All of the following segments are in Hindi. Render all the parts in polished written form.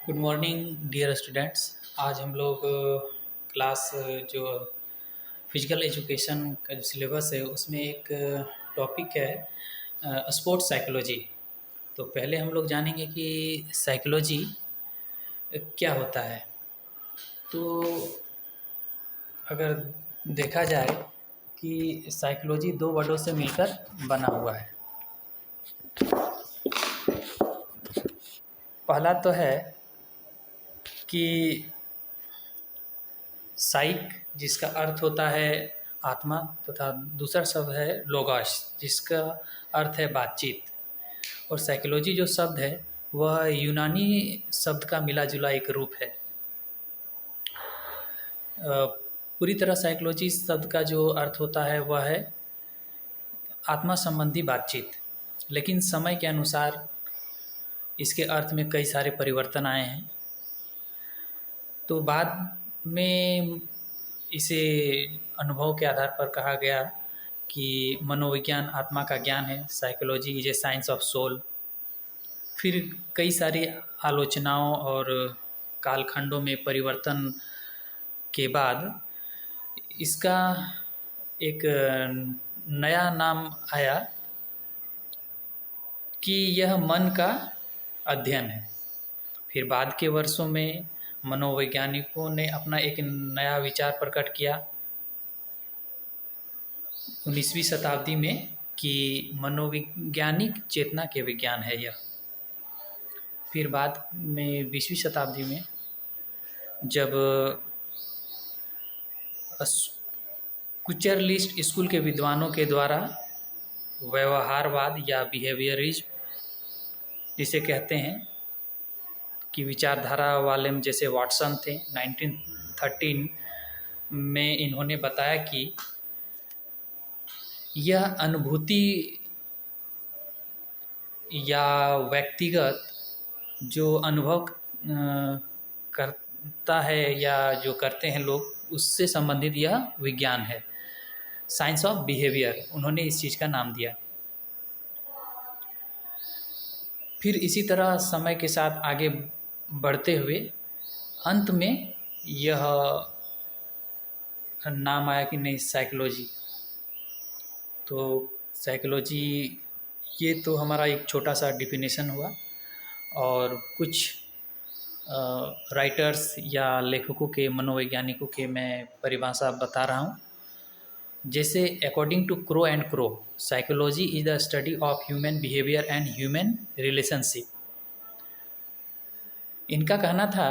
Good morning dear students. आज हम लोग क्लास जो फिजिकल एजुकेशन का जो सिलेबस है उसमें एक टॉपिक है स्पोर्ट्स साइकोलॉजी। तो पहले हम लोग जानेंगे कि साइकोलॉजी क्या होता है। तो अगर देखा जाए कि साइकोलॉजी दो वर्डों से मिलकर बना हुआ है। पहला तो है कि साइक, जिसका अर्थ होता है आत्मा, तथा दूसरा शब्द है लोगोस, जिसका अर्थ है बातचीत। और साइकोलॉजी जो शब्द है वह यूनानी शब्द का मिला जुला एक रूप है। पूरी तरह साइकोलॉजी शब्द का जो अर्थ होता है वह है आत्मा संबंधी बातचीत, लेकिन समय के अनुसार इसके अर्थ में कई सारे परिवर्तन आए हैं। तो बाद में इसे अनुभव के आधार पर कहा गया कि मनोविज्ञान आत्मा का ज्ञान है, psychology is a science of soul. फिर कई सारी आलोचनाओं और कालखंडों में परिवर्तन के बाद इसका एक नया नाम आया कि यह मन का अध्ययन है। फिर बाद के वर्षों में मनोवैज्ञानिकों ने अपना एक नया विचार प्रकट किया 19वीं शताब्दी में कि मनोवैज्ञानिक चेतना के विज्ञान है यह। फिर बाद में 20वीं शताब्दी में जब कुचरलिस्ट स्कूल के विद्वानों के द्वारा व्यवहारवाद या बिहेवियरिज्म जिसे कहते हैं कि विचारधारा वाले जैसे वाटसन थे, 1913 में इन्होंने बताया कि यह अनुभूति या व्यक्तिगत जो अनुभव करता है या जो करते हैं लोग, उससे संबंधित यह विज्ञान है, साइंस ऑफ बिहेवियर उन्होंने इस चीज़ का नाम दिया। फिर इसी तरह समय के साथ आगे बढ़ते हुए अंत में यह नाम आया कि नहीं, साइकोलॉजी। तो साइकोलॉजी ये तो हमारा एक छोटा सा डिफिनेशन हुआ, और कुछ राइटर्स या लेखकों के, मनोवैज्ञानिकों के मैं परिभाषा बता रहा हूँ। जैसे according to Crow and Crow, psychology is the study of human behaviour and human relationship. इनका कहना था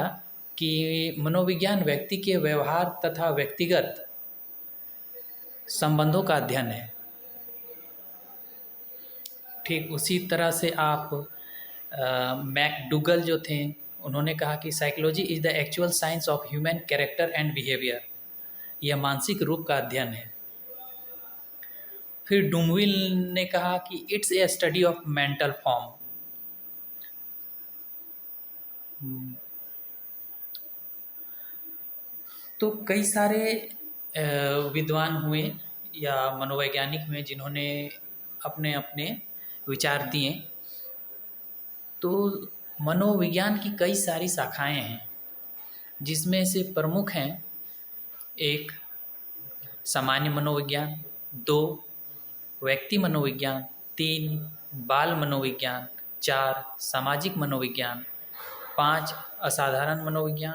कि मनोविज्ञान व्यक्ति के व्यवहार तथा व्यक्तिगत संबंधों का अध्ययन है। ठीक उसी तरह से आप मैकडूगल जो थे, उन्होंने कहा कि psychology is the actual science of human character and behaviour, यह मानसिक रूप का अध्ययन है। फिर डुमविल ने कहा कि it's a study of mental form. तो कई सारे विद्वान हुए या मनोवैज्ञानिक हुए जिन्होंने अपने अपने विचार दिए। तो मनोविज्ञान की कई सारी शाखाएं हैं, जिसमें से प्रमुख हैं 1 सामान्य मनोविज्ञान, 2 व्यक्ति मनोविज्ञान, 3 बाल मनोविज्ञान, 4 सामाजिक मनोविज्ञान, 5 असाधारण मनोविज्ञान,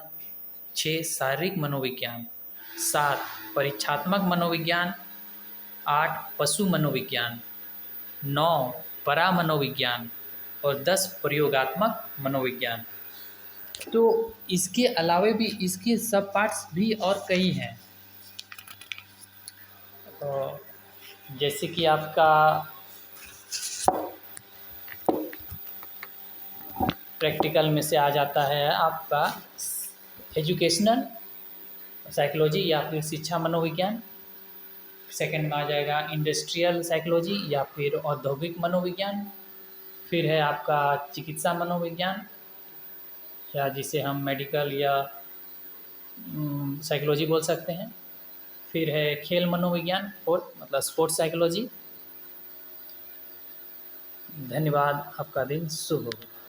6 शारीरिक मनोविज्ञान, 7 परीक्षात्मक मनोविज्ञान, 8 पशु मनोविज्ञान, 9 परा मनोविज्ञान और 10 प्रयोगात्मक मनोविज्ञान। तो इसके अलावे भी इसके सब पार्ट्स भी और कई हैं। जैसे कि आपका प्रैक्टिकल में से आ जाता है आपका एजुकेशनल साइकोलॉजी या फिर शिक्षा मनोविज्ञान। सेकंड में आ जाएगा इंडस्ट्रियल साइकोलॉजी या फिर औद्योगिक मनोविज्ञान। फिर है आपका चिकित्सा मनोविज्ञान, या जिसे हम मेडिकल या साइकोलॉजी बोल सकते हैं। फिर है खेल मनोविज्ञान और मतलब स्पोर्ट्स साइकोलॉजी। धन्यवाद, आपका दिन शुभ हो।